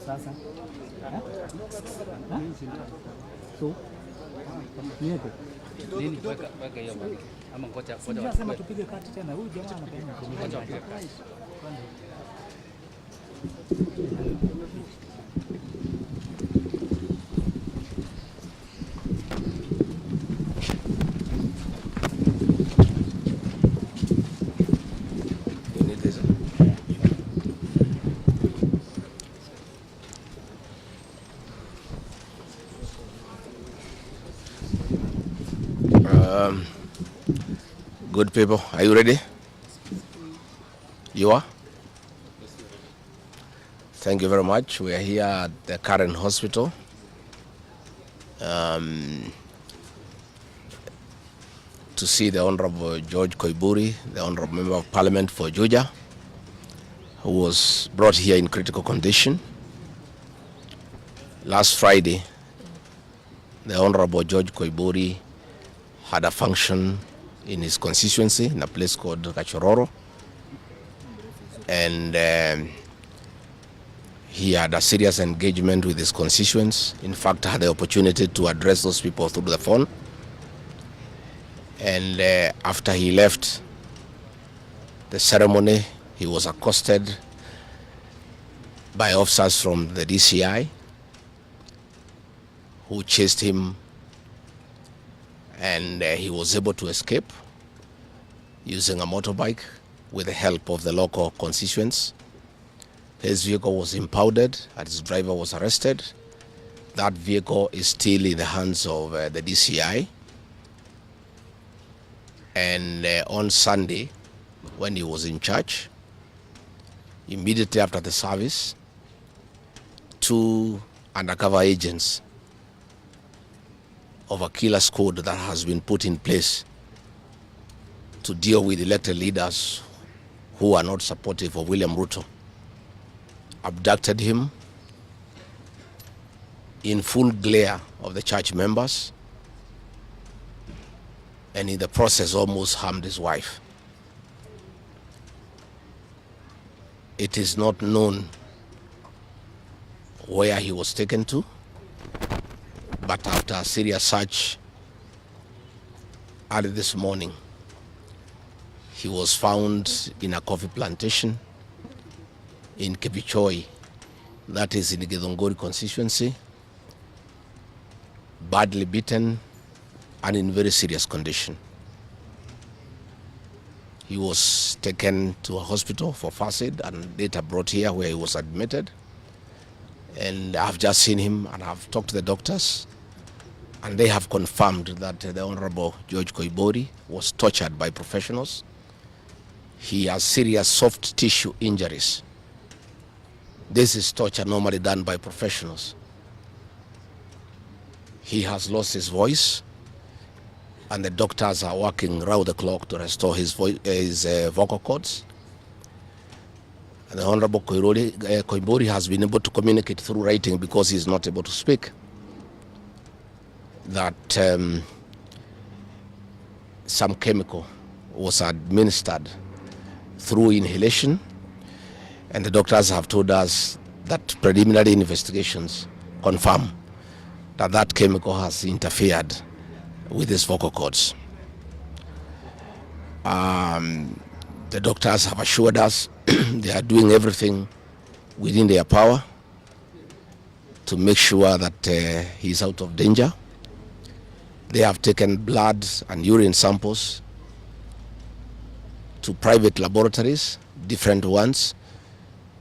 Sasa so niete nini weka hiyo bwana ama ngoja sema tupige kati tena huyu jamaa anapenda ngoja wapige kati. Good people, are you ready? You are? Thank you very much. We are here at the current hospital. To see the Honorable George Koiburi, the Honorable Member of Parliament for Juja, who was brought here in critical condition. Last Friday, the Honorable George Koiburi had a function in his constituency in a place called Kachororo, and he had a serious engagement with his constituents. In fact, had the opportunity to address those people through the phone. And after he left the ceremony, he was accosted by officers from the DCI who chased him, and he was able to escape using a motorbike with the help of the local constituents. His vehicle was impounded and his driver was arrested. That vehicle is still in the hands of the DCI. And on Sunday, when he was in church, immediately after the service, 2 undercover agents of a killer squad that has been put in place to deal with elected leaders who are not supportive of William Ruto abducted him in full glare of the church members, and in the process almost harmed his wife. It is not known where he was taken to, but after a serious search early this morning, he was found in a coffee plantation in Kebichoi, that is in the Githongori constituency, badly beaten and in very serious condition. He was taken to a hospital for first aid and later brought here where he was admitted. And I've just seen him and I've talked to the doctors, and they have confirmed that the Honorable George Koiburi was tortured by professionals. He has serious soft tissue injuries. This is torture normally done by professionals. He has lost his voice, and the doctors are working round the clock to restore his vocal cords. And the Honorable Koiburi has been able to communicate through writing because he is not able to speak. That some chemical was administered through inhalation, and the doctors have told us that preliminary investigations confirm that that chemical has interfered with his vocal cords. The doctors have assured us they are doing everything within their power to make sure that he's out of danger. They have taken blood and urine samples to private laboratories, different ones,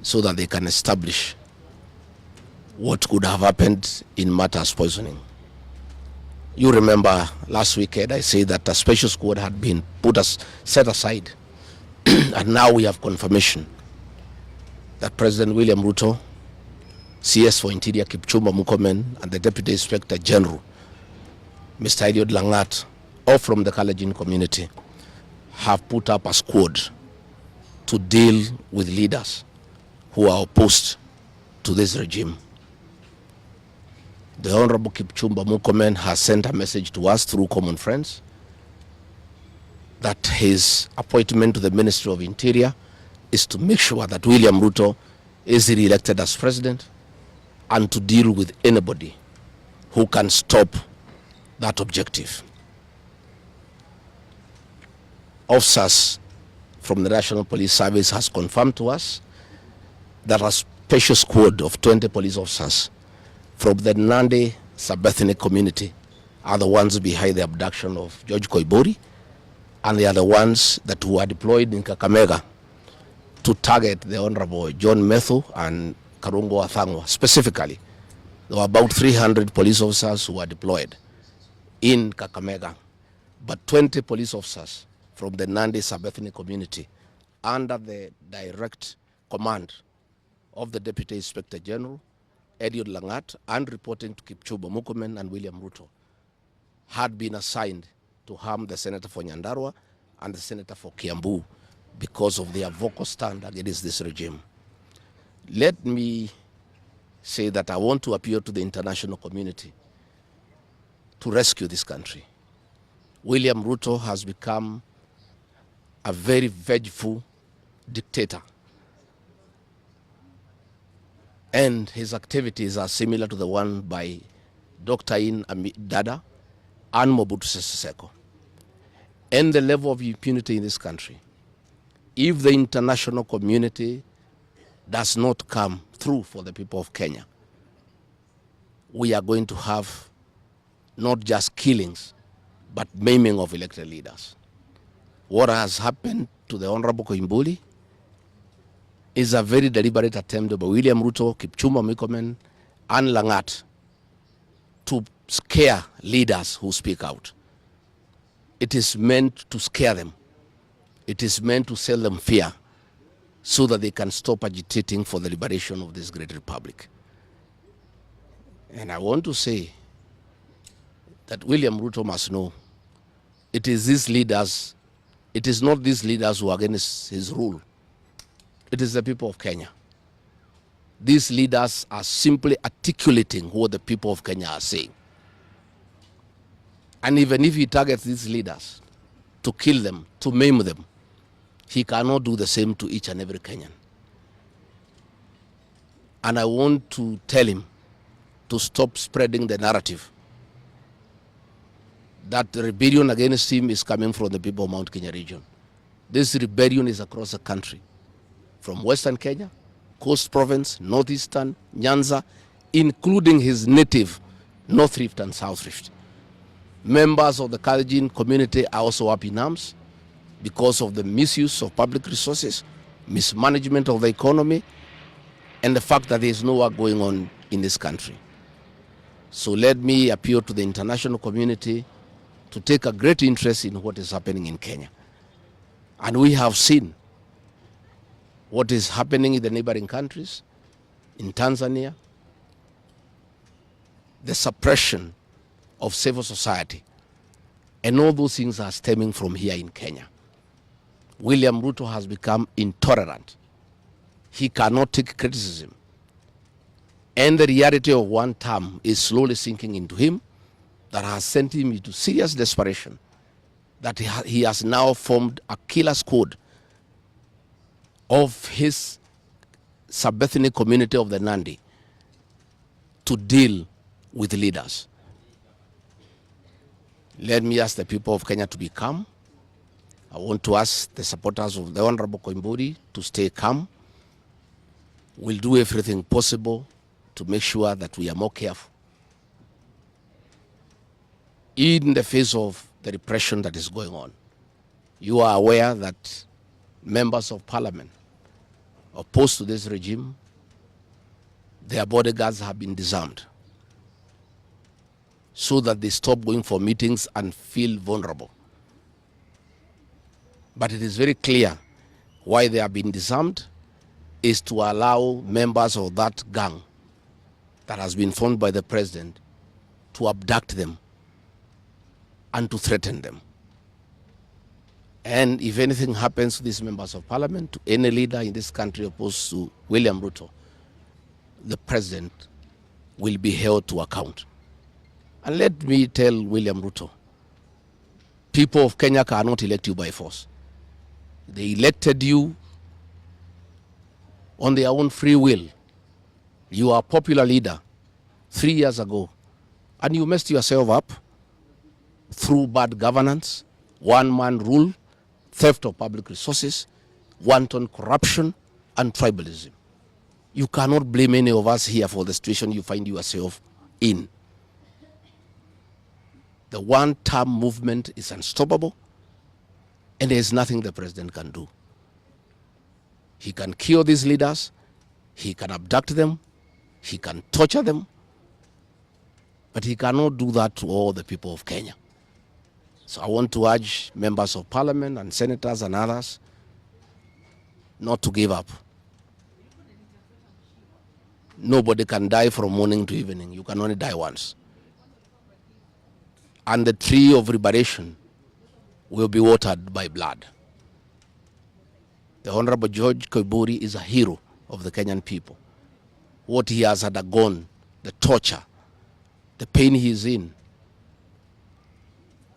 so that they can establish what could have happened in Martha's poisoning. You remember last weekend I said that a special squad had been set aside and now we have confirmation that President William Ruto, CS for Interior Kipchumba Murkomen, and the Deputy Inspector General, Mr. Eliud Langat, all from the Kalenjin community, have put up a squad to deal with leaders who are opposed to this regime. The Honorable Kipchumba Murkomen has sent a message to us through common friends that his appointment to the Ministry of Interior is to make sure that William Ruto is re-elected as president and to deal with anybody who can stop that objective. Officers from the National Police Service has confirmed to us that a special squad of 20 police officers from the Nandi sub-ethnic community are the ones behind the abduction of George Koibori, and they are the ones that were deployed in Kakamega to target the Honorable John Methu and Karungo Athangwa. Specifically, there were about 300 police officers who were deployed in Kakamega, but 20 police officers from the Nandi sub-ethnic community under the direct command of the Deputy Inspector General, Eliud Langat, and reporting to Kipchumba Murkomen and William Ruto, had been assigned to harm the Senator for Nyandarua and the Senator for Kiambu because of their vocal stand against this regime. Let me say that I want to appeal to the international community to rescue this country. William Ruto has become a very vengeful dictator, and his activities are similar to the one by Dr. In Dada and Mobutu Sese Seko. And the level of impunity in this country, if the international community does not come through for the people of Kenya, we are going to have not just killings, but maiming of elected leaders. What has happened to the Honorable Koimburi is a very deliberate attempt by William Ruto, Kipchumba Murkomen, and Langat to scare leaders who speak out. It is meant to scare them. It is meant to sell them fear so that they can stop agitating for the liberation of this great republic. And I want to say that William Ruto must know it is these leaders, it is not these leaders who are against his rule. It is the people of Kenya. These leaders are simply articulating what the people of Kenya are saying. And even if he targets these leaders to kill them, to maim them, he cannot do the same to each and every Kenyan. And I want to tell him to stop spreading the narrative that the rebellion against him is coming from the people of Mount Kenya region. This rebellion is across the country, from Western Kenya, Coast Province, Northeastern, Nyanza, including his native North Rift and South Rift. Members of the Kalenjin community are also up in arms because of the misuse of public resources, mismanagement of the economy, and the fact that there is no work going on in this country. So let me appeal to the international community to take a great interest in what is happening in Kenya. And we have seen what is happening in the neighboring countries, in Tanzania, the suppression of civil society. And all those things are stemming from here in Kenya. William Ruto has become intolerant. He cannot take criticism. And the reality of one term is slowly sinking into him, that has sent him into serious desperation, that he has now formed a killer squad of his sub-ethnic community of the Nandi to deal with leaders. Let me ask the people of Kenya to be calm. I want to ask the supporters of the Honorable Koimburi to stay calm. We'll do everything possible to make sure that we are more careful in the face of the repression that is going on. You are aware that members of parliament opposed to this regime, their bodyguards have been disarmed so that they stop going for meetings and feel vulnerable. But it is very clear why they have been disarmed is to allow members of that gang that has been formed by the president to abduct them and to threaten them. And if anything happens to these members of parliament, to any leader in this country opposed to William Ruto, the president will be held to account. And let me tell William Ruto, people of Kenya cannot elect you by force. They elected you on their own free will. You are a popular leader 3 years ago, and you messed yourself up through bad governance, one-man rule, theft of public resources, wanton corruption, and tribalism. You cannot blame any of us here for the situation you find yourself in. The one-term movement is unstoppable, and there is nothing the president can do. He can kill these leaders, he can abduct them, he can torture them, but he cannot do that to all the people of Kenya. So I want to urge members of parliament and senators and others not to give up. Nobody can die from morning to evening. You can only die once. And the tree of liberation will be watered by blood. The Honorable George Koiburi is a hero of the Kenyan people. What he has undergone, the torture, the pain he is in,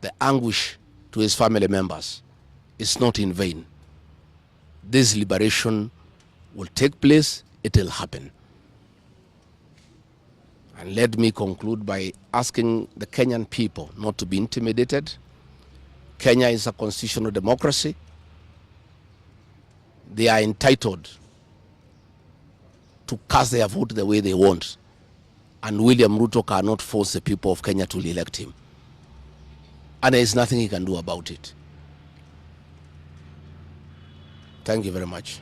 the anguish to his family members is not in vain. This liberation will take place, it will happen. And let me conclude by asking the Kenyan people not to be intimidated. Kenya is a constitutional democracy. They are entitled to cast their vote the way they want. And William Ruto cannot force the people of Kenya to elect him. And there is nothing he can do about it. Thank you very much.